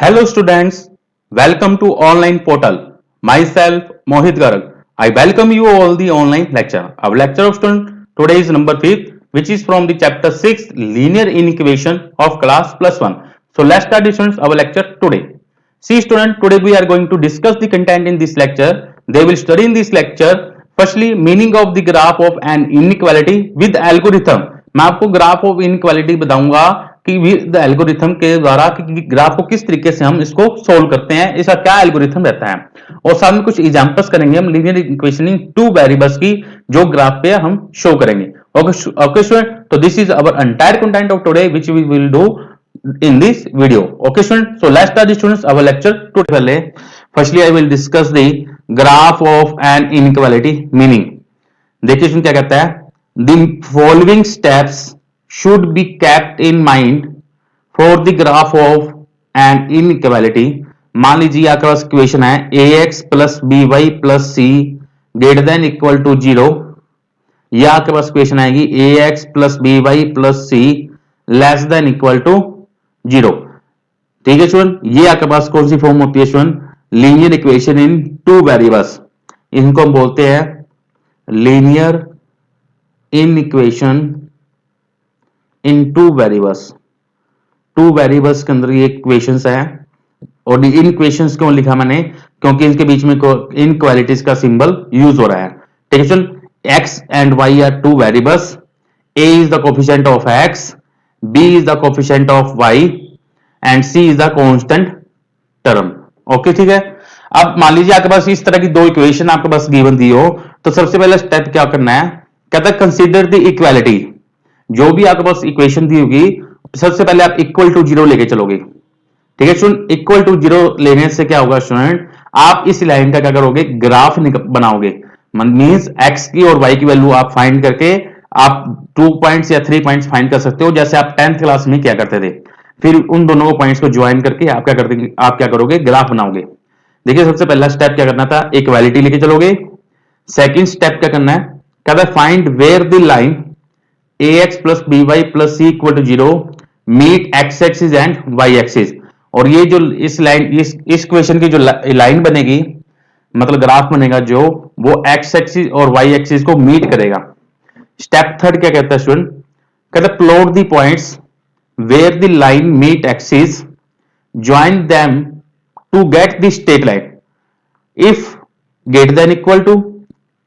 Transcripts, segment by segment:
Hello students, welcome to online portal. Myself Mohit Garg. I welcome you all the online lecture. Our lecture of student today is number 5th, which is from the chapter 6 linear inequation of class plus 1. So let's start the students our lecture today. See student, today we are going to discuss the content in this lecture. They will study in this lecture firstly meaning of the graph of an inequality with algorithm. मैं आपको graph of inequality बताऊंगा कि with algorithm के द्वारा कि graph को किस तरीके से हम इसको सोल्व करते हैं, इसका क्या एल्गोरिथम रहता है और साथ में कुछ एग्जांपल्स करेंगे हम linear equation in two variables की जो ग्राफ पे हम शो करेंगे. ओके स्टूडेंट, तो this is our entire content of today which we will do in this video. Okay students, so let's start the students our lecture today. पहले firstly I will discuss the graph of an inequality meaning. देखिए इसमें क्या कहता है, the following steps should be kept in mind for the graph of an inequality. मान लीजिए आपके पास equation है ax plus by plus c greater than equal to 0, या आपके पास इक्वेशन आएगी ax plus by plus c less than equal to 0. ठीक है student, ये आपके पास कौन सी फॉर्म होती है student? Linear equation in two variables. इनको हम बोलते हैं linear in equation in two variables. Two variables के अंदर ये इक्वेशंस है और इन इक्वेशंस क्यों लिखा मैंने? क्योंकि इनके बीच में इनक्वालिटीज का सिंबल यूज हो रहा है. ठीक है student, x and y are two variables. a is the coefficient of x, b is the coefficient of y and c is the constant term. Okay ठीक है. अब मान लीजिए आपके पास इस तरह की दो इक्वेशन आपके पास गिवन दी हो, तो सबसे पहला स्टेप क्या करना है? कहता है कंसीडर द इक्वालिटी. जो भी आपके पास इक्वेशन दी होगी सबसे पहले आप इक्वल टू 0 लेके चलोगे. ठीक है स्टूडेंट, इक्वल टू 0 लेने से क्या होगा स्टूडेंट? आप इस लाइन का क्या करोगे? ग्राफ बनाओगे. मींस x की और y की वैल्यू आप फाइंड करके आप 2 पॉइंट्स या 3 पॉइंट्स फाइंड कर सकते हो, जैसे आप 10th क्लास में क्या करते थे. फिर उन दोनों पॉइंट्स को ज्वाइन करके आप क्या करोगे? ग्राफ बनाओगे. देखिए सबसे पहला स्टेप क्या करना था? इक्वालिटी लेके चलोगे. सेकंड स्टेप क्या करना है? कहता है find where the line ax plus by plus c equal to 0 meet x axis and y axis. और ये जो इस लाइन इस इक्वेशन की जो लाइन बनेगी, मतलब ग्राफ बनेगा जो, वो x एक्सिस और y एक्सिस को मीट करेगा. स्टेप थर्ड क्या कहता है स्टूडेंट? कहता है plot the points where the line meet axis, join them to get the straight line. If greater than equal to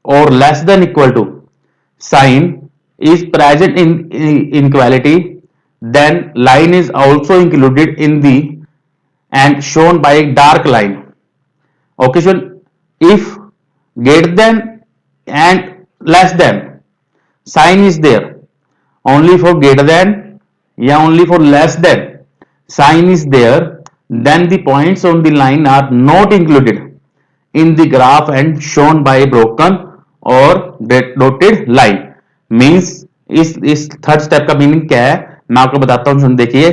or less than equal to sign is present in inequality, then line is also included in the and shown by a dark line. Okay, so if greater than and less than sign is there, only for greater than या only for less than sign is there, then the points on the line are not included in the graph and shown by a broken or dotted line. Means इस third step का meaning क्या है मैं आपको बताता हूं. देखिए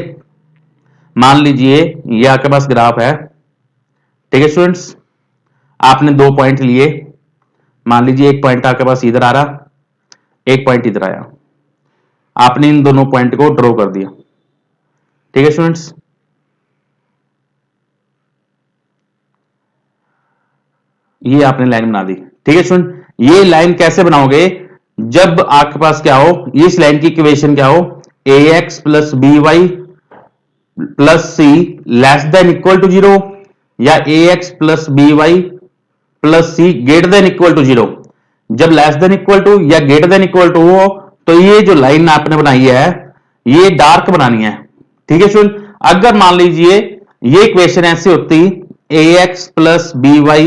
मान लीजिए ये आपके पास ग्राफ है. ठीक है स्टूडेंट्स, आपने 2 पॉइंट लिए. मान लीजिए एक पॉइंट आपके पास इधर आ रहा, एक पॉइंट इधर आया. आपने इन दोनों पॉइंट को ड्रॉ कर दिया. ठीक है स्टूडेंट्स, ये आपने लाइन बना दी. ठीक है स्टूडेंट, ये लाइन कैसे बनाओगे? जब आपके पास क्या हो, इस लाइन की इक्वेशन क्या हो? ax plus by plus c less than equal to 0 या ax plus by plus c greater than equal to 0. जब लेस देन इक्वल टू या ग्रेटर देन इक्वल टू हो तो ये जो लाइन आपने बनाई है ये डार्क बनानी है. ठीक है स्टूडेंट, अगर मान लीजिए ये इक्वेशन ऐसी होती ax plus by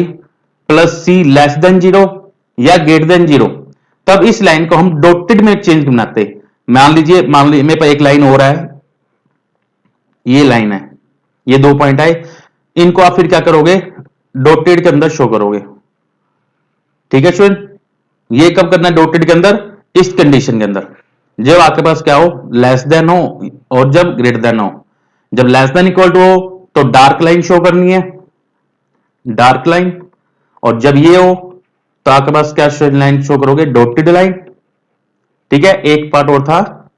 plus c less then 0 या ग्रेटर देन 0, तब इस लाइन को हम डॉटेड में चेंज बनाते. मान लीजिए मेरे पास एक लाइन हो रहा है, ये लाइन है, ये 2 पॉइंट आए, इनको आप फिर क्या करोगे? डॉटेड के अंदर शो करोगे. ठीक है स्टूडेंट, ये कब करना है? डॉटेड के अंदर, इस कंडीशन के अंदर जब आपके पास क्या हो? लेस देन हो और जब ग्रेटर देन हो. जब लेस देन इक्वल टू हो तो डार्क लाइन शो करनी है, डार्क लाइन. और जब ये हो तो आपके पास क्या लाइन शो करोगे? Dotted line. ठीक है, एक पार्ट और था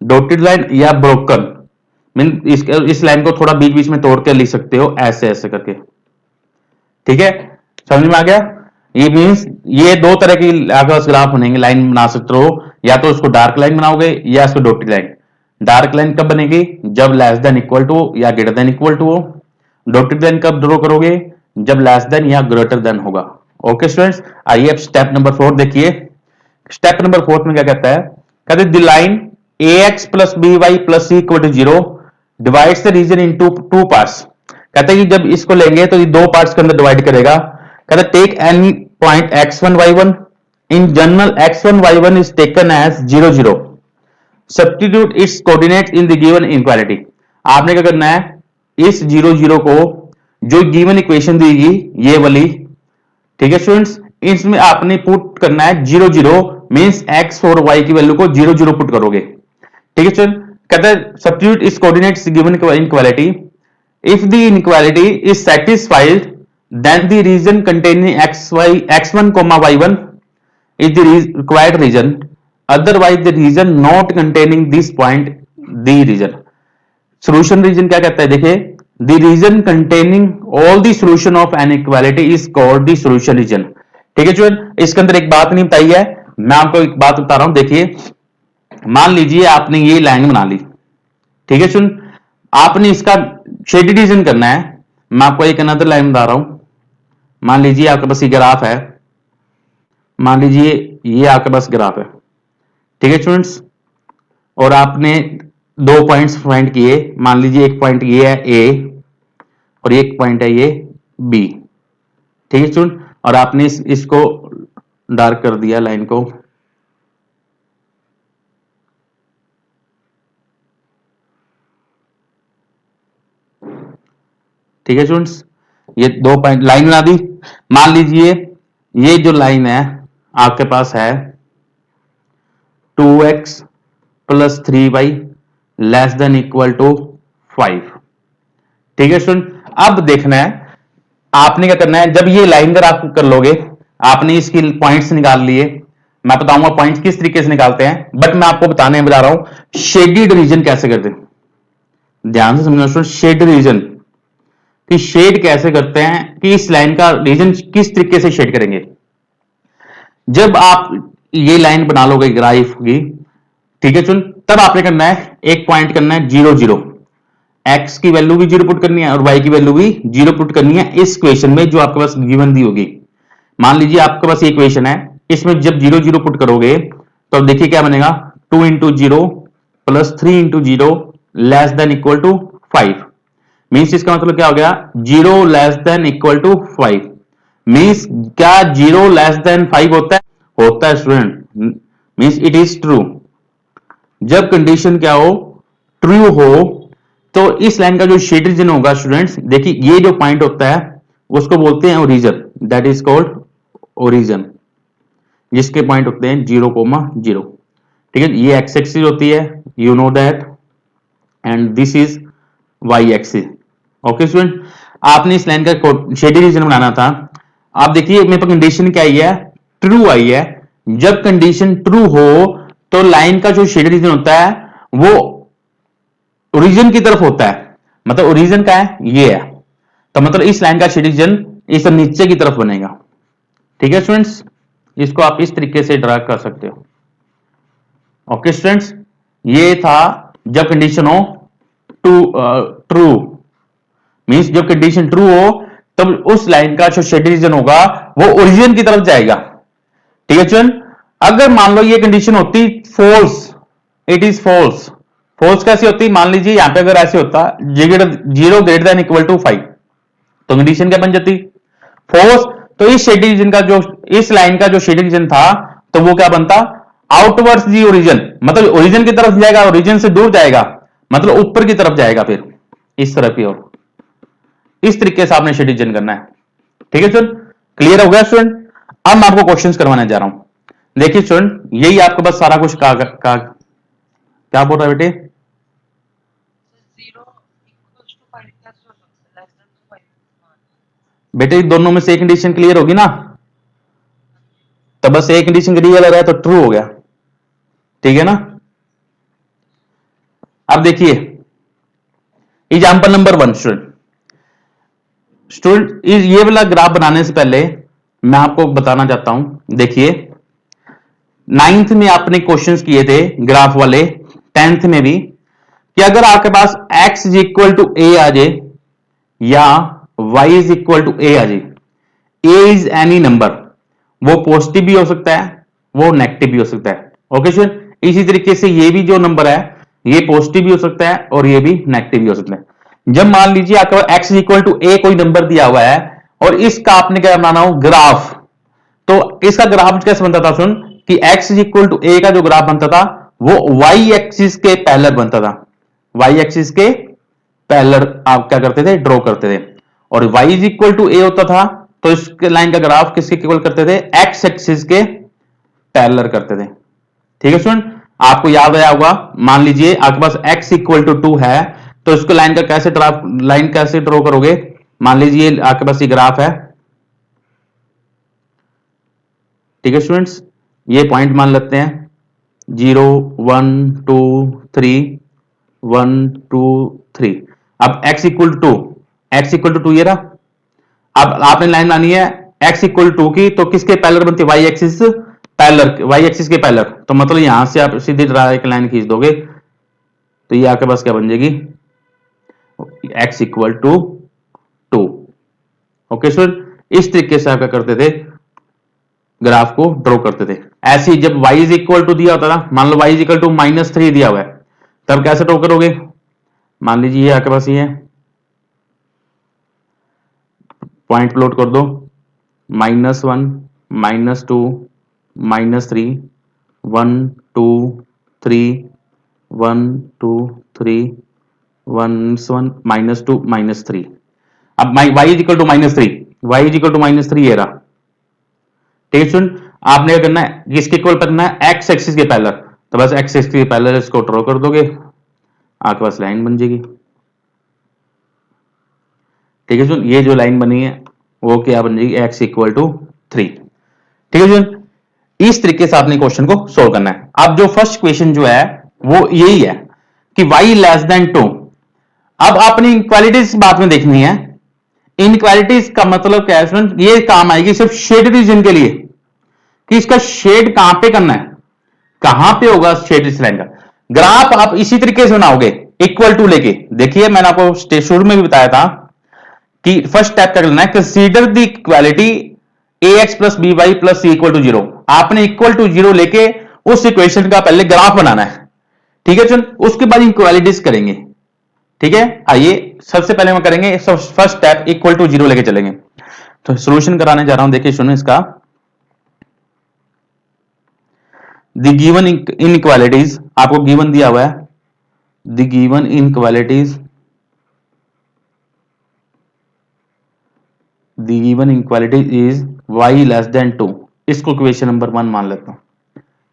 डॉटेड लाइन या ब्रोकन. मीन इस लाइन को थोड़ा बीच बीच में तोड़ के लिख सकते हो ऐसे ऐसे करके, ठीक है, समझ में आ गया। ये मीन्स ये दो तरह की ग्राफ बनेंगे, लाइन बना सकते हो, या तो उसको डार्क लाइन बनाओगे या इसको डॉटेड लाइन। डार्क लाइन कब बनेगी, जब लेस देन इक्वल टू या ग्रेटर देन इक्वल टू हो। डॉटेड लाइन कब ड्रॉ करोगे, जब लेस देन या ग्रेटर देन होगा। ओके स्टूडेंट्स, आइए अब स्टेप नंबर 4 देखिए। स्टेप नंबर 4 में क्या कहता है, कहते the line ax plus b y plus c equal to 0 divides the region into two parts. कहते हैं कि जब इसको लेंगे तो ये दो पार्ट्स के अंदर डिवाइड करेगा। कहते हैं take any point x1 y1, in general x1 y1 is taken as 0 0, substitute its coordinates in the given inequality. आपने क्या करना है, इस 0 0 को जो गिवन इक्वेशन देगी ये वाली, ठीक है स्टूडेंट्स, इसमें आपने पुट करना है 0 0, मींस x और y की वैल्यू को 0 0 पुट करोगे, ठीक है स्टूडेंट। कहता है सब्स्टिट्यूट इस coordinates given inequality, if the inequality is satisfied then the region containing x1 y1 is the required region, otherwise the region not containing this point the region। solution region क्या कहता है, देखिए the region containing all the solution of an inequality is called the solution region। ठीक है student, इसके अंदर एक बात नहीं बताई है, मैं आपको एक बात बता रहा हूं। देखिए मान लीजिए आपने ये लाइन बना ली, ठीक है स्टूडेंट, आपने इसका शेडेड रीजन करना है। मैं आपको एक अनदर लाइन बता रहा हूं, मान लीजिए आपके पास ये ग्राफ है, मान लीजिए ये आपके पास ग्राफ है, ठीक है स्टूडेंट्स, और आपने दो पॉइंट्स फाइंड किए। मान लीजिए एक पॉइंट ये है ए और एक पॉइंट है ये बी, ठीक है स्टूडेंट, और आपने इसको डार्क कर दिया लाइन को, ठीक है स्टूडेंट्स, ये दो पॉइंट लाइन बना दी। मान लीजिए ये जो लाइन है आपके पास है 2x plus 3y less than equal to 5, ठीक है स्टूडेंट। अब देखना है आपने क्या करना है, जब ये लाइन ग्राफ कर लोगे, आपने इसकी पॉइंट्स निकाल लिए। मैं बताऊंगा पॉइंट्स किस तरीके से निकालते हैं, बट मैं आपको बताने बता रहा हूं शेडेड रीजन कैसे करते हैं। ध्यान से समझना स्टूडेंट, शेड रीजन कि शेड कैसे करते हैं, कि इस लाइन का रीजन किस तरीके से शेड करेंगे। जब आप ये लाइन बना लोगे ग्राफ की, ठीक है चुन, तब आपने करना है एक पॉइंट करना है 0 0, x की वैल्यू भी 0 पुट करनी है और y की वैल्यू भी 0 पुट करनी है इस इक्वेशन में जो आपके पास गिवन दी होगी। मान लीजिए आपके पास ये इक्वेशन है, इसमें जब 0 0 पुट करोगे तो देखिए क्या बनेगा, 2 into 0 plus 3 into 0 less than equal to 5। Means इसका मतलब क्या हो गया, 0 less than equal to 5। Means क्या 0 लेस देन 5 होता है, होता है student, means it is true. जब कंडीशन क्या हो, ट्रू हो, तो इस लाइन का जो शेड रीजन होगा स्टूडेंट्स, देखिए ये जो पॉइंट होता है उसको बोलते हैं origin, that is called origin, जिसके पॉइंट होते हैं 0,0, ठीक है। ये एक्स एक्सिस होती है, you know that, and this is y axis. Okay student, आपने इस लाइन का शेड रीजन बनाना था। आप देखिए मेरे पास कंडीशन क्या आई है, ट्रू आई है। जब कंडीशन ट्रू हो तो लाइन का जो शेड रीजन होता है वो ओरिजिन की तरफ होता है, मतलब ओरिजिन का है ये है, तो मतलब इस लाइन का शेड रीजन इस नीचे की तरफ बनेगा, ठीक है स्टूडेंट्स। इसको आप इस तरीके से ड्रा कर सकते हो। ओके स्टूडेंट्स, ये था जब कंडीशन हो ट्रू, मींस जब कंडीशन ट्रू हो तब उस लाइन का जो शेड रीजन होगा वो ओरिजिन की तरफ जाएगा, ठीक है स्टूडेंट। अगर मान लो ये कंडीशन होती false, it is false. False कैसी होती, मान लीजिए यहां पे अगर ऐसे होता 0 ग्रेटर देन इक्वल टू 5, तो कंडीशन क्या बन जाती, फॉल्स। तो इस शेड रीजन का जो, इस लाइन का जो शेड रीजन था, तो वो क्या बनता, आउटवर्ड्स दी ओरिजिन, मतलब ओरिजिन की तरफ जाएगा, ओरिजिन से दूर जाएगा, मतलब ऊपर की तरफ जाएगा, फिर इस तरफ की ओर। इस तरीके से आपने शेड रीजन करना है, ठीक है स्टूडेंट। क्लियर हो गया स्टूडेंट। अब मैं आपको क्वेश्चंस करवाने जा रहा हूं। देखिए स्टूडेंट, यही आपके पास सारा कुछ क्या बोल रहा है बेटे, बेटे दोनों में से एक कंडीशन क्लियर होगी ना, तो बस एक कंडीशन रियल रहा है तो ट्रू हो गया, ठीक है ना। अब देखिए एग्जाम्पल नंबर 1 स्टूडेंट ये वाला ग्राफ बनाने से पहले मैं आपको बताना चाहता हूं, देखिए 9th में आपने क्वेश्चंस किए थे ग्राफ वाले, 10th में भी, कि अगर आपके पास x इज इक्वल टू ए आ जाए या y इज इक्वल टू ए आ जाए, a इज एनी नंबर, वो पॉजिटिव भी हो सकता है, वो नेगेटिव भी हो सकता है। ओके स्टूडेंट, इसी तरीके से ये भी जो नंबर है ये पॉजिटिव भी हो सकता है और ये भी नेगेटिव भी हो सकता है। जब मान लीजिए आपका x इज इक्वल टू ए कोई नंबर दिया हुआ है और इसका आपने क्या बनाना हो ग्राफ, तो इसका ग्राफ कैसे बनता था सुन, कि x इज इक्वल टू ए का जो ग्राफ बनता था वो y एक्सिस के पैरेलल बनता था, y एक्सिस के पैरेलल आप क्या करते थे, ड्रॉ करते थे, और y इज इक्वल टू ए होता था तो इस लाइन का ग्राफ किसके इक्वल करते थे, x एक्सिस के पैरेलल करते थे। ठीक है स्टूडेंट, आपको याद आया होगा, मान लीजिए आपके पास x इक्वल टू 2 है तो इसको लाइन का कैसे लाइन कैसे ड्रॉ करोगे, मान लीजिए आपके पास ये ग्राफ है, ठीक है स्टूडेंट्स, ये पॉइंट मान लेते हैं 0 1 2 3 1 2 3। अब x इक्वल टू 2 ये रहा। अब आपने लाइन लानी है x इक्वल टू की, तो किसके पैरेलल बनती है, y axis parallel, y axis के पैरेलल, तो मतलब यहां से आप सीधी एक लाइन खींच दोगे तो ये आपके पास क्या बन जाएगी, x equal to 2। Okay sir, इस तरीके से आप क्या करते थे, ग्राफ को ड्रॉ करते थे। ऐसे ही जब y इज इक्वल टू दिया होता था, मान लो y इज इक्वल टू -3 दिया हुआ है, तब कैसे ड्रॉ करोगे, मान लीजिए आपके पास ये पॉइंट प्लॉट कर दो, -1 -2 -3 1 2 3 1 2 3 1 -2 -3। अब y is equal to -3, y is equal to -3 ये रहा। ठीक है, आपने क्या करना है, किसके इक्वल करना है, x एक्सिस के पैरेलल, तो बस x एक्सिस के पैरेलल इसको ड्रॉ कर दोगे, आपके पास लाइन बन जाएगी। ठीक है सुन, ये जो लाइन बनी है वो क्या बन जाएगी, x इक्वल टू 3। ठीक है सुन, इस तरीके से आपने क्वेश्चन को सोल्व करना है। अब जो फर्स्ट क्वेश्चन जो है वो यही है कि y लेस देन 2। अब आपने इनक्वालिटीज बाद में देखनी है। इनक्वालिटीज का मतलब क्या है स्टूडेंट, ये काम आएगी सिर्फ शेड रीजन के लिए, कि इसका शेड कहां पे करना है, कहां पे होगा शेड इस लाइन का। ग्राफ आप इसी तरीके से बनाओगे इक्वल टू लेके। देखिए मैंने आपको शुरू में भी बताया था कि फर्स्ट स्टेप क्या करना है, consider the equality ax plus b y plus c equal to 0। आपने इक्वल टू 0 लेके उस इक्वेशन का पहले ग्राफ बनाना है। ठीक है चल, उसके बाद इक्वालिटीज करेंगे। ठीक है, आइए सबसे पहले हम करेंगे फर्स्ट स्टेप इक्वल टू 0 लेके चलेंगे। तो सॉल्यूशन कराने जा रहा हूं, देखिए सुनो इसका। द गिवन इनइक्वालिटीज आपको गिवन दिया हुआ है, the given inequalities, the given inequality is y less than 2। इसको क्वेश्चन नंबर 1 मान लेता हूं।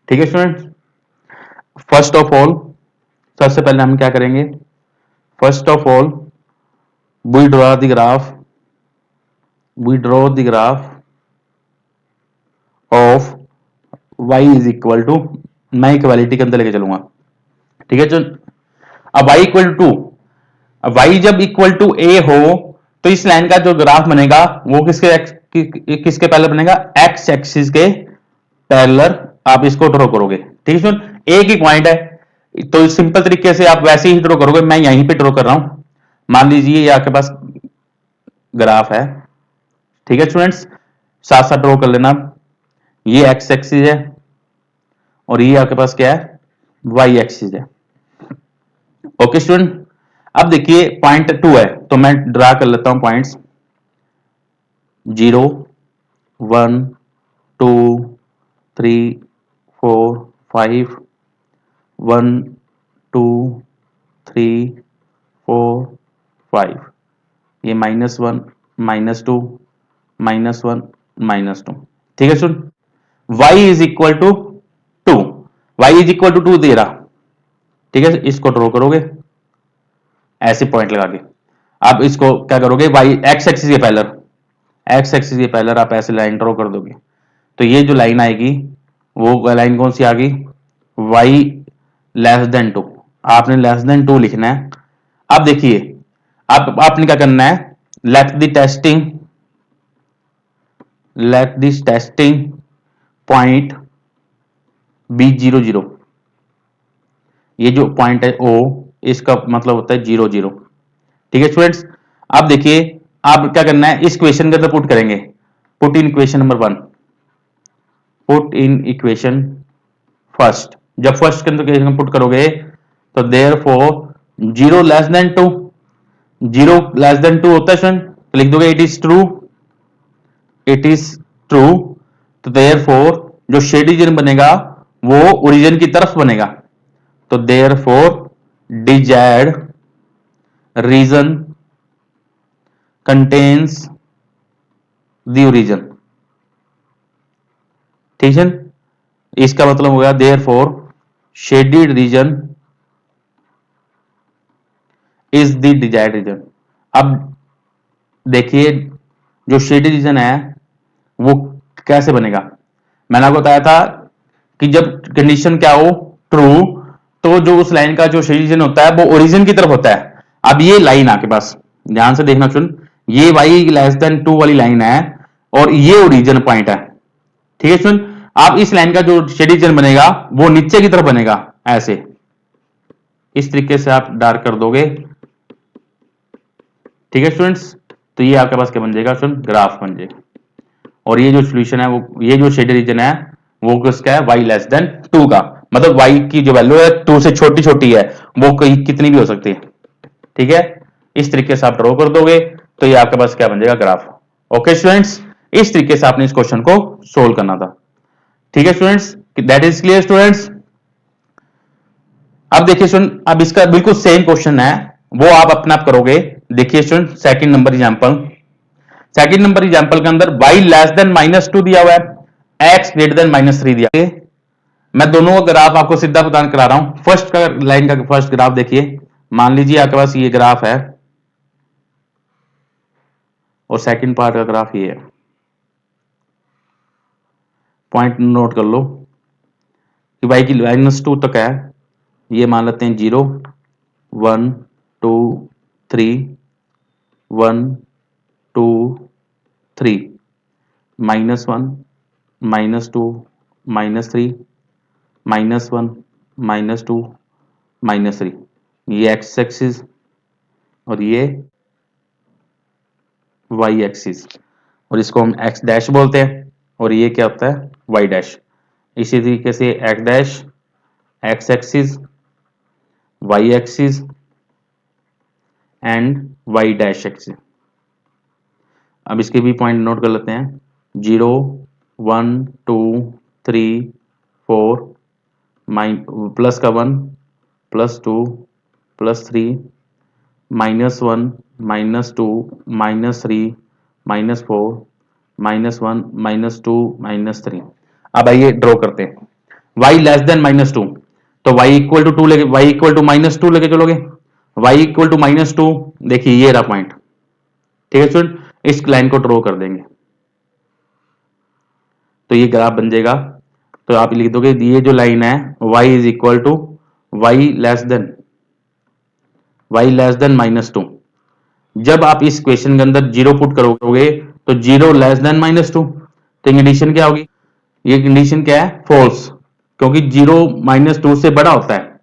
ठीक है स्टूडेंट, फर्स्ट ऑफ ऑल सबसे पहले हम क्या करेंगे, first of all we draw the graph, we draw the graph of y is equal to, मैं इक्वालिटी के अंदर लेके चलूंगा। ठीक है चल, अब y इक्वल टू 2, अब y जब इक्वल टू a हो तो इस लाइन का जो ग्राफ बनेगा वो किसके पैरेलल बनेगा, x एक्सिस के पैरेलल आप इसको ड्रॉ करोगे। ठीक है सुन, एक ही पॉइंट है तो सिंपल तरीके से आप वैसे ही ड्रॉ करोगे, मैं यहीं पे ड्रॉ कर रहा हूं। मान लीजिए ये आपके पास ग्राफ है। ठीक है स्टूडेंट्स, साथ साथ ड्रॉ कर लेना। ये x एक्सिस है और ये आपके पास क्या है, y एक्सिस है। ओके स्टूडेंट, अब देखिए पॉइंट 2 है तो मैं ड्रा कर लेता हूं पॉइंट्स 0 1 2 3 4 5 1 2 3 4 5, ये -1 -2 -1 -2। ठीक है सुन, y is equal to 2, y is equal to 2 दे रहा। ठीक है, इसको ड्रॉ करोगे ऐसे पॉइंट लगा के। अब इसको क्या करोगे, y x एक्सिस के पैरेलल, x एक्सिस के पैरेलल आप ऐसे लाइन ड्रॉ कर दोगे तो ये जो लाइन आएगी वो लाइन कौन सी आ गई, y लेस देन 2। आपने लेस देन 2 लिखना है। अब देखिए आपने क्या करना है, let this testing point be 0 0। ये जो पॉइंट है ओ, इसका मतलब होता है 0 0। ठीक है स्टूडेंट्स, अब देखिए आप क्या करना है, इस क्वेश्चन के अंदर पुट करेंगे, put in equation number 1, put in equation first. जब फर्स्ट के अंदर पुट करोगे तो therefore 0 less than 2, 0 less than 2 होता है स्टूडेंट, तो लिख दोगे it is true, it is true. तो देयरफॉर जो शेड रीजन बनेगा वो ओरिजिन की तरफ बनेगा, तो therefore desired reason contains the origin. ठीक है, इसका मतलब हो गया therefore shaded region is the desired region. अब देखिए जो शेडेड रीजन है वो कैसे बनेगा, मैंने आपको बताया था कि जब कंडीशन क्या हो, ट्रू, तो जो उस लाइन का जो शेडेड रीजन होता है वो ओरिजिन की तरफ होता है। अब ये लाइन आपके पास ध्यान से देखना सुन, ये y लेस देन 2 वाली लाइन है और ये ओरिजिन पॉइंट है। ठीक है सुन, आप इस लाइन का जो शेडेड रीजन बनेगा वो नीचे की तरफ बनेगा, ऐसे इस तरीके से आप डार्क कर दोगे। ठीक है स्टूडेंट्स, तो ये आपके पास क्या बन जाएगा स्टूडेंट, ग्राफ बन जाएगा। और ये जो सोल्यूशन है वो, ये जो शेडेड रीजन है वो किसका है, y लेस देन 2 का, मतलब y की जो वैल्यू है 2 से छोटी छोटी है, वो कितनी भी हो सकती है। ठीक है, इस तरीके से आप ड्रॉ कर दोगे तो ये आपके पास क्या बन जाएगा, ग्राफ। ओके स्टूडेंट्स, इस तरीके से आपने इस क्वेश्चन को सोल्व करना था। ठीक है students, that is clear students. अब देखिए स्टूडेंट, अब इसका बिल्कुल सेम क्वेश्चन है, वो आप अपने आप करोगे। देखिए student second number example, second number example के अंदर y लेस देन -2 दिया हुआ है, x ग्रेटर देन -3 दिया है। मैं दोनों का ग्राफ आपको सीधा प्रदान करा रहा हूं। फर्स्ट का लाइन का फर्स्ट ग्राफ देखिए, मान लीजिए आपके पास ये ग्राफ है और सेकंड पार्ट का ग्राफ ये है। पॉइंट नोट कर लो कि y की -2 तक है, ये मान लेते हैं 0 1 2 3 1 2 3 -1 -2 -3 -1 -2 -3, ये x एक्सिस और ये y एक्सिस, और इसको हम x डैश बोलते हैं और ये क्या होता है, y डैश। इसी तरीके से x dash, x axis, y axis and y dash axis. अब इसके भी पॉइंट नोट कर लेते हैं, 0 1 2 3 4 प्लस का 1 +2 +3 -1 -2 -3 -4 -1 -2 -3। अब आइए ड्रॉ करते हैं, y लेस देन -2, तो y इक्वल टू 2 लेके, y इक्वल टू -2 लेके चलोगे, y इक्वल टू -2, देखिए ये रहा पॉइंट। ठीक है स्टूडेंट, इस लाइन को ड्रॉ कर देंगे तो ये ग्राफ बन जाएगा। तो आप लिख दोगे ये जो लाइन है y is equal to y less than -2। जब आप इस क्वेश्चन के अंदर 0 पुट करोगे तो 0 लेस देन -2, तो कंडीशन क्या होगी, ये कंडीशन क्या है, फॉल्स, क्योंकि 0 -2 से बड़ा होता है।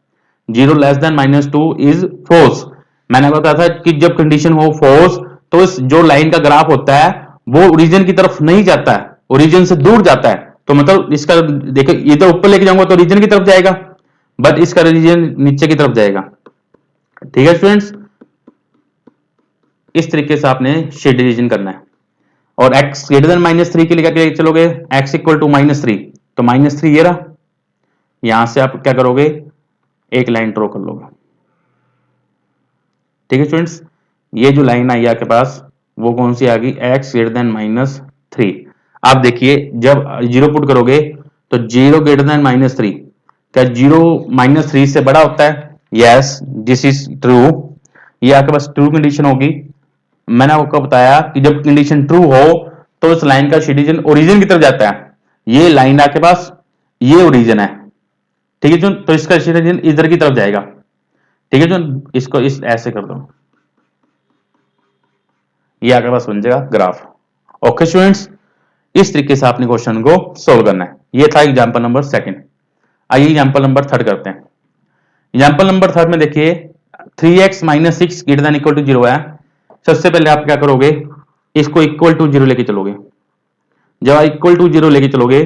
0 लेस देन -2 इज फॉल्स। मैंने बताया था कि जब कंडीशन हो फॉल्स तो इस जो लाइन का ग्राफ होता है वो ओरिजिन की तरफ नहीं जाता है, ओरिजिन से दूर जाता है। तो मतलब इसका देखो, ये तो ऊपर लेके जाऊंगा तो ओरिजिन की तरफ जाएगा, बट इसका ओरिजिन नीचे की तरफ जाएगा। ठीक है स्टूडेंट्स, इस तरीके से आपने शेड रीजन करना है। और x ग्रेटर देन -3 के लिए क्या चलोगे, x इक्वल टू -3, तो -3 ये रहा, यहां से आप क्या करोगे, एक लाइन ड्रॉ कर लोगे। ठीक है स्टूडेंट्स, ये जो लाइन आई आपके पास वो कौन सी आ गई, x ग्रेटर देन -3। आप देखिए जब 0 पुट करोगे तो 0 ग्रेटर देन -3, क्या 0 -3 से बड़ा होता है, यस दिस इज ट्रू, ये आपके पास ट्रू कंडीशन होगी। मैंने आपको बताया कि जब कंडीशन ट्रू हो तो उस लाइन का शेड ओरिजिन की तरफ जाता है, ये लाइन आपके पास ये ओरिजिन है। ठीक है, तो इसका शेड इधर की तरफ जाएगा। ठीक है, इसको इस ऐसे कर दो, ये आपके पास बन जाएगा ग्राफ। ओके स्टूडेंट्स, इस तरीके से आपने क्वेश्चन को सोल्व करना है। ये था एग्जांपल नंबर सेकंड। आइए एग्जांपल नंबर थर्ड करते हैं। एग्जांपल नंबर थर्ड में देखिए 3x minus six greater than equal to 0 है। सबसे पहले आप क्या करोगे, इसको इक्वल टू 0 लेके चलोगे। जब आप इक्वल टू 0 लेके चलोगे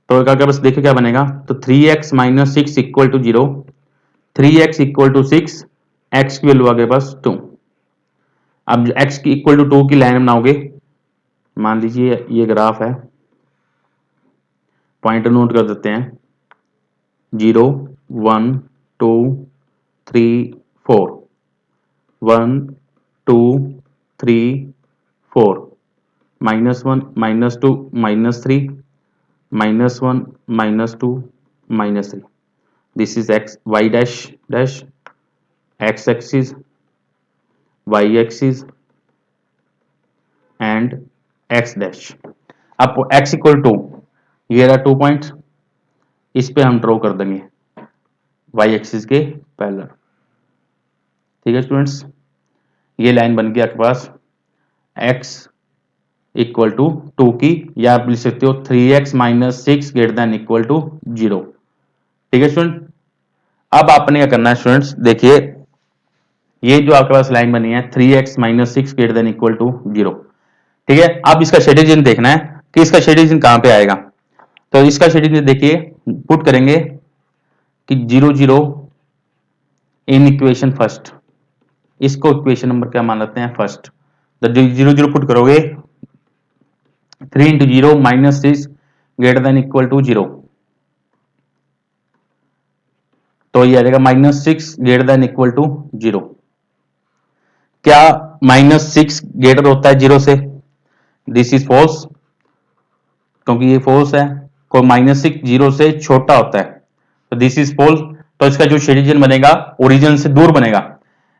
तो क्या बस देखिए क्या बनेगा, तो 3x minus six equal to 0, 3x equal to 6, x की वैल्यू आ गई बस 2। अब x की इक्वल टू 2 की लाइन बनाओगे, मान लीजिए ये ग्राफ है, पॉइंटर नोट कर देते हैं 0 1 2 3 4, 1 2 3 4, -1 -2 -3 -1 -2 -3. This is x y dash dash, x axis, y axis and x dash. अब x इक्वल टू ये रहा 2 पॉइंट्स, इस पे हम ड्रॉ कर देंगे y एक्सिस के पैरेलल। ठीक है स्टूडेंट्स, ये लाइन बन गई आपके पास x इक्वल टू 2 की, या आप लिख सकते हो 3x minus 6 greater than equal to 0। ठीक है स्टूडेंट, अब आपने क्या करना है स्टूडेंट्स, देखिए ये जो आपके पास लाइन बनी है 3x minus 6 greater than equal to 0। ठीक है, अब इसका शेड रीजन देखना है कि इसका शेड रीजन कहां पे आएगा। तो इसका शेड रीजन देखिए, पुट करेंगे कि 0 0 इन इक्वेशन फर्स्ट, इसको इक्वेशन नंबर क्या मान लेते हैं फर्स्ट। तो 0 0 पुट करोगे 3 into 0 minus 6 greater than equal to 0, तो ये आ जाएगा -6 ग्रेटर देन इक्वल टू 0। क्या -6 ग्रेटर होता है 0 से? दिस इज फॉल्स, क्योंकि ये फॉल्स है। कोई -6 0 से छोटा होता है, तो दिस इज फॉल्स। तो इसका जो शेड रीजन बनेगा ओरिजिन से दूर बनेगा।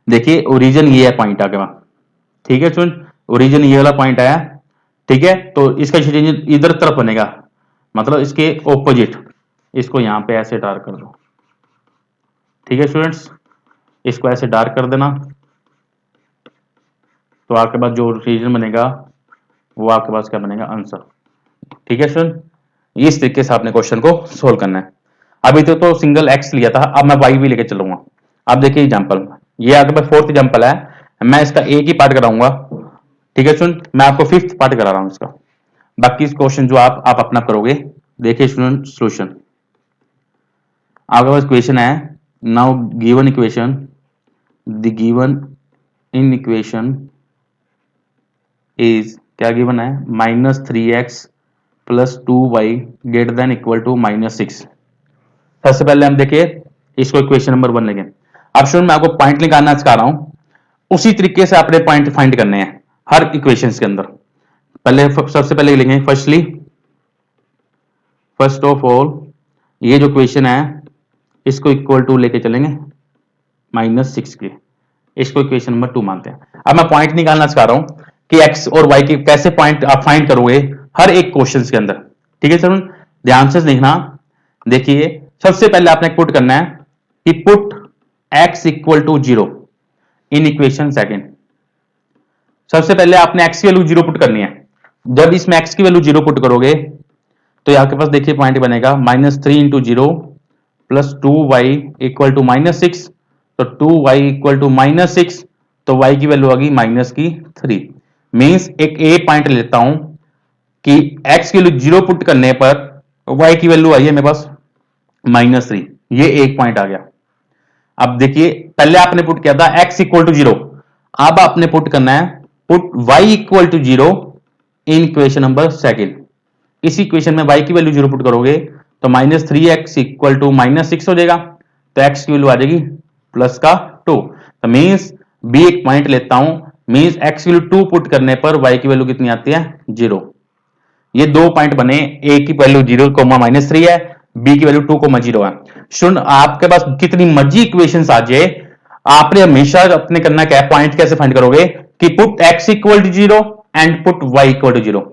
देखिए ओरिजिन ये है पॉइंट आगे वहां, ठीक है स्टूडेंट, ओरिजिन ये वाला पॉइंट आया, ठीक है, तो इसका शेड रीजन इधर तरफ बनेगा, मतलब इसके ऑपोजिट। इसको यहां पे ऐसे डार्क कर दो, ठीक है स्टूडेंट्स, इसको ऐसे डार्क कर देना, तो आपके पास जो रीजन बनेगा वो आपके पास क्या बनेगा, आंसर। ठीक है स्टूडेंट, इस तरीके से आपने क्वेश्चन को सोल्व करना है। अभी तो सिंगल एक्स लिया था, अब मैं वाई भी लेके चलूंगा। अब देखिए एग्जांपल, ये आपके पास फोर्थ एग्जांपल है, मैं इसका एक ही पार्ट कराऊंगा। ठीक है स्टूडेंट, मैं आपको फिफ्थ पार्ट करा रहा हूं इसका, बाकी इस क्वेश्चन जो आप अपना करोगे। देखिए स्टूडेंट सोल्यूशन, आपके पास क्वेश्चन है, now given equation, the given inequation is, क्या गिवन है, -3x plus 2y greater than equal to -6। सबसे पहले हम देखिए इसको इक्वेशन नंबर 1 लेंगे। अब स्टूडेंट मैं आपको पॉइंट निकालना सिखा रहा हूं, उसी तरीके से आपने पॉइंट फाइंड करने हैं हर इक्वेशंस के अंदर। पहले सबसे पहले लेंगे फर्स्टली, फर्स्ट ऑफ ऑल ये जो क्वेश्चन है इसको इक्वल टू लेके चलेंगे -6 के, इसको इक्वेशन नंबर 2 मानते हैं। अब मैं पॉइंट निकालना सिखा रहा हूं कि x और y के कैसे पॉइंट आप फाइंड करोगे हर एक क्वेश्चन के अंदर। ठीक है स्टूडेंट, ध्यान से देखना। देखिए सबसे पहले आपने पुट करना है कि put x equal to 0 in equation second. सबसे पहले आपने x की वैल्यू 0 पुट करनी है। जब इसमें x की वैल्यू 0 पुट करोगे तो आपके पास देखिए पॉइंट बनेगा -3 into 0 plus 2y equal to -6, तो 2y इक्वल टू -6, तो y की वैल्यू आ गई -3। मीन्स एक ए पॉइंट लेता हूं कि x की वैल्यू 0 पुट करने पर y की वैल्यू आई है मेरे पास -3, ये एक पॉइंट आ गया। अब देखिए पहले आपने पुट किया था x इक्वल टू 0, अब आपने पुट करना है put y equal to 0 in equation number second. इस इक्वेशन में y की वैल्यू 0 पुट करोगे तो -3x इक्वल टू -6 हो जाएगा, तो x की वैल्यू आ जाएगी प्लस का 2। तो मीन्स b एक पॉइंट लेता हूं, मीन्स x की वैल्यू 2 पुट करने पर y की वैल्यू कितनी आती है, 0। ये दो पॉइंट बने, a की वैल्यू 0, -3 है, b की वैल्यू 2, 0 है। सुन, आपके पास कितनी मर्जी इक्वेशंस आ जाए, आपने हमेशा अपने करना क्या है, पॉइंट कैसे फाइंड करोगे कि put x equal to 0 and put y equal to 0।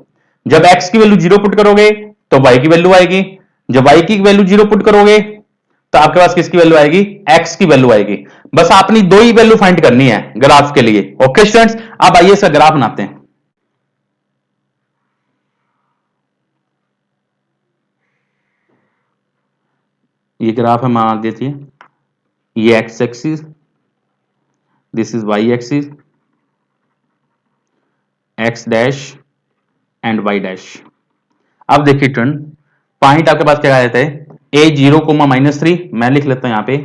जब x की वैल्यू 0 पुट करोगे तो y की वैल्यू आएगी, जब y की वैल्यू 0 पुट करोगे तो आपके पास किसकी वैल्यू आएगी, x की वैल्यू आएगी। बस आपने दो ही वैल्यू फाइंड करनी है ग्राफ के लिए। ओके स्टूडेंट्स, अब आइए इसका ग्राफ बनाते हैं। ये ग्राफ है मान देती है, ये x axis, this is y axis, x dash and y dash. अब देखिए स्टूडेंट, पॉइंट आपके पास क्या आ जाता है, ए 0, मैं लिख लेता हूं यहां पे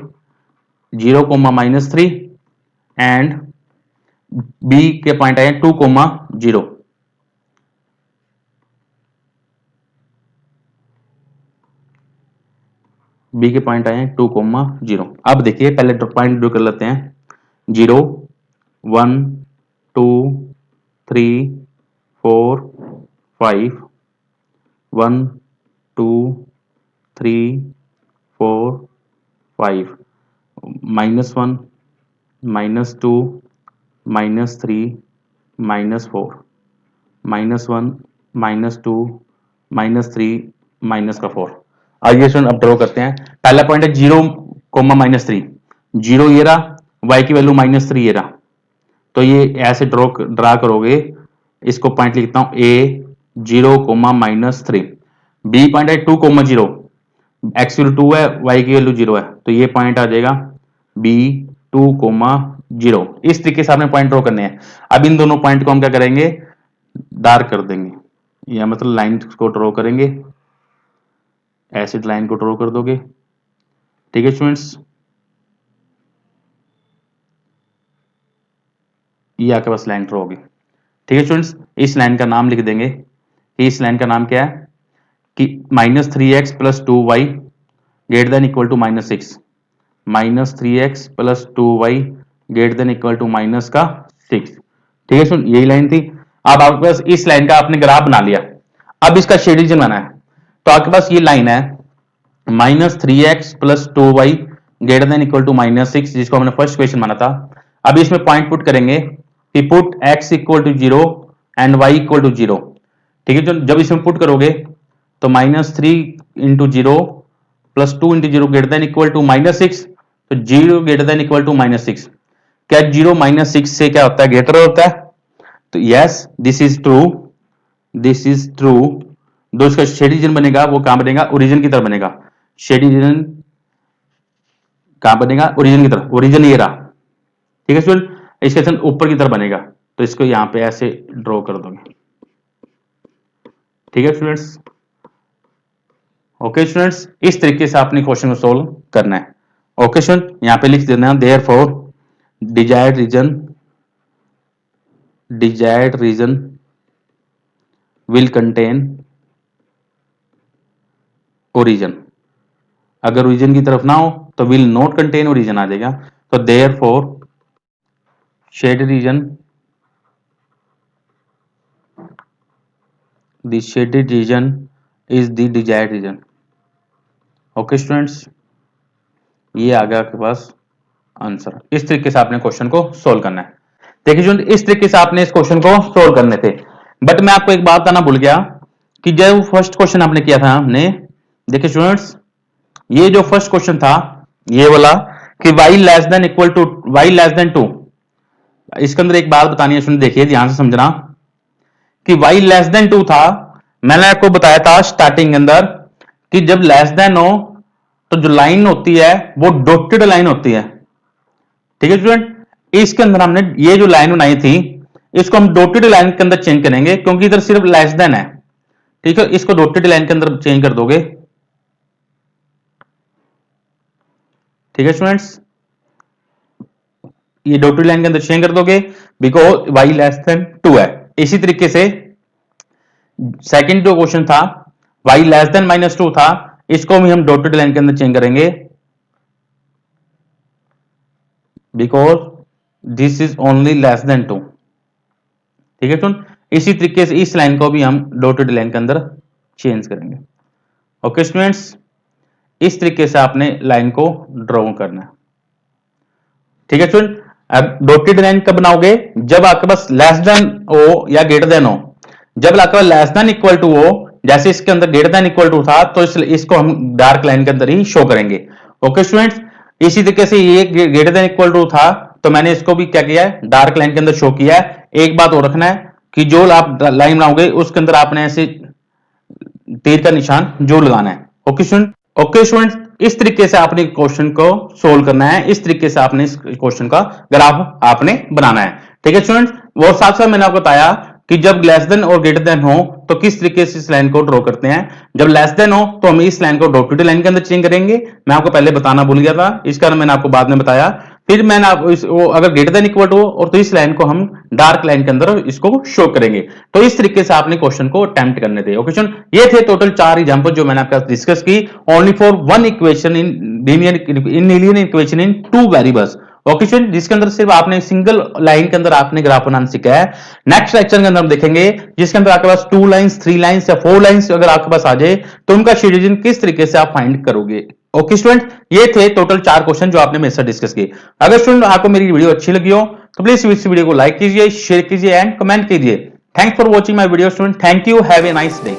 0, एंड बी के पॉइंट आए 2, 0। बी के पॉइंट आए 2, 0। अब देखिए पहले पॉइंट ड्रॉ कर लेते हैं, 0, 1, 2, 3, 4, 5, 1, 2, 3, 4, 5, -1, -2, -3, -4, -1, -2, -3, -4। आइए स्टूडेंट अब ड्रॉ करते हैं। पहला पॉइंट है 0, -3, 0 ये रहा, y की वैल्यू -3 ये रहा, तो ये ऐसे ड्रा करोगे, इसको पॉइंट लिखता हूं a 0, -3। बी पॉइंट है 2, 0, x की वैल्यू 2 है, y की वैल्यू 0 है, तो ये पॉइंट आ जाएगा b 2, 0। इस तरीके से आपने पॉइंट ड्रॉ करने हैं। अब इन दोनों पॉइंट को हम क्या करेंगे, डार्क कर देंगे, या मतलब लाइन को ड्रॉ करेंगे, एसिड लाइन को ड्रॉ कर दोगे। ठीक है स्टूडेंट्स, ये आपके पास लाइन ड्रॉ होगी। ठीक है स्टूडेंट्स, इस लाइन का नाम लिख देंगे कि इस लाइन का नाम क्या है कि -3x + 2y greater than equal to -6, -3x + 2y greater than equal to -6। ठीक है स्टूडेंट, यही लाइन थी। अब आपके पास इस लाइन का आपने ग्राफ बना लिया, अब इसका शेड रीजन बनाना है, तो आपके पास ये लाइन है -3x + 2y greater than equal to -6, जिसको हमने फर्स्ट क्वेश्चन माना था। अब इसमें पॉइंट पुट करेंगे कि पुट x = 0 एंड y = 0। ठीक है, जब इसमें पुट करोगे तो -3 × 0 + 2 × 0 ग्रेटर देन इक्वल टू -6, तो 0 ग्रेटर देन इक्वल टू -6। क्या 0 -6 से क्या होता है, ग्रेटर होता है? तो yes, this is true, this is true. जो इसका शेड रीजन बनेगा वो कहां बनेगा, ओरिजिन की तरफ बनेगा। शेड रीजन कहां बनेगा, ओरिजिन की तरफ। ओरिजिन ये रहा। ठीक है स्टूडेंट, इसके साथ ऊपर की तरफ बनेगा, तो इसको यहां पे ऐसे ड्रॉ कर दोगे। ठीक है स्टूडेंट्स, ओके स्टूडेंट्स, इस तरीके से आपने क्वेश्चन को सोल्व करना है। ओके स्टूडेंट, यहां पे लिख देना therefore desired region will contain origin. अगर ओरिजिन की तरफ ना हो तो विल नॉट कंटेन ओरिजिन आ जाएगा। तो therefore shade region, the shaded region is the desired region. Okay students, ये आ गया आपके पास आंसर। इस तरीके से आपने क्वेश्चन को सोल्व करना है। देखिए स्टूडेंट, इस तरीके से आपने इस क्वेश्चन को सोल्व करने थे, बट मैं आपको एक बात बताना भूल गया कि जब फर्स्ट क्वेश्चन आपने किया था हमने, देखिए स्टूडेंट्स, ये जो फर्स्ट क्वेश्चन था ये वाला कि y लेस देन 2, इसके अंदर एक बात बतानी है स्टूडेंट, देखिए ध्यान से समझना कि y लेस देन 2 था। मैंने आपको बताया था स्टार्टिंग के अंदर कि जब लेस देन हो तो जो लाइन होती है वो डॉटेड लाइन होती है। ठीक है स्टूडेंट, इसके अंदर हमने ये जो लाइन बनाई थी इसको हम डॉटेड लाइन के अंदर चेंज करेंगे, क्योंकि इधर सिर्फ लेस देन है। ठीक है, इसको डॉटेड लाइन के अंदर चेंज कर दोगे। ठीक है स्टूडेंट्स, ये डॉटेड लाइन के अंदर चेंज कर दोगे बिकॉज y लेस देन 2 है। इसी तरीके से सेकंड जो क्वेश्चन था y लेस देन -2 था, इसको भी हम डॉटेड लाइन के अंदर चेंज करेंगे because this is only less than 2। ठीक है स्टूडेंट, इसी तरीके से इस लाइन को भी हम डॉटेड लाइन के अंदर चेंज करेंगे। ओके स्टूडेंट्स, इस तरीके से आपने लाइन को ड्रॉ करना है। ठीक है स्टूडेंट, अब डॉटेड लाइन कब बनाओगे, जब आपके पास लेस देन हो या ग्रेटर देन हो। जब आपके पास लेस देन इक्वल टू हो, जैसे इसके अंदर ग्रेटर देन इक्वल टू था, तो इसको हम डार्क लाइन के अंदर ही शो करेंगे। ओके स्टूडेंट्स, इसी तरीके से ये ग्रेटर देन इक्वल टू था, तो मैंने इसको भी क्या किया है, डार्क लाइन के अंदर शो किया है। एक बात और रखना है कि जो आप लाइन बनाओगे उसके अंदर आपने ऐसे तीर का निशान जो लगाना है। ओके स्टूडेंट, इस तरीके से आपने क्वेश्चन को सोल्व करना है, इस तरीके से आपने इस क्वेश्चन का ग्राफ आपने बनाना है। ठीक है स्टूडेंट्स, वो साथ साथ मैंने आपको बताया कि जब लेस देन और ग्रेटर देन हो तो किस तरीके से इस लाइन को ड्रॉ करते हैं। जब लेस देन हो तो हम इस लाइन को डॉटेड लाइन के अंदर चेंज करेंगे, मैं आपको पहले बताना भूल गया था, इस कारण मैंने आपको बाद में बताया। फिर मैंने आपको अगर ग्रेटर देन इक्वल हो और तो इस लाइन को हम डार्क लाइन के अंदर इसको शो करेंगे। तो इस तरीके से आपने क्वेश्चन को अटेम्प्ट करने थे। ओके स्टूडेंट, ये थे टोटल 4 एग्जांपल जो मैंने आपके साथ डिस्कस की, only for one equation in linear equation in 2 variables. Okay student, जिसके अंदर सिर्फ आपने सिंगल लाइन के अंदर आपने ग्राफ बनाना सीखा है। नेक्स्ट लेक्चर के अंदर हम देखेंगे जिसके अंदर आपके पास 2 लाइंस, 3 लाइंस या 4 लाइंस अगर आपके पास आ जाए तो उनका शेड्यूलिंग किस तरीके से आप फाइंड करोगे। ओके स्टूडेंट, ये थे टोटल 4 क्वेश्चन जो आपने मेरे साथ डिस्कस किए। अगर स्टूडेंट आपको मेरी वीडियो अच्छी लगी हो तो प्लीज इस वीडियो को लाइक कीजिए, शेयर कीजिए एंड कमेंट कीजिए। Thanks for watching my video student, thank you, have a nice day.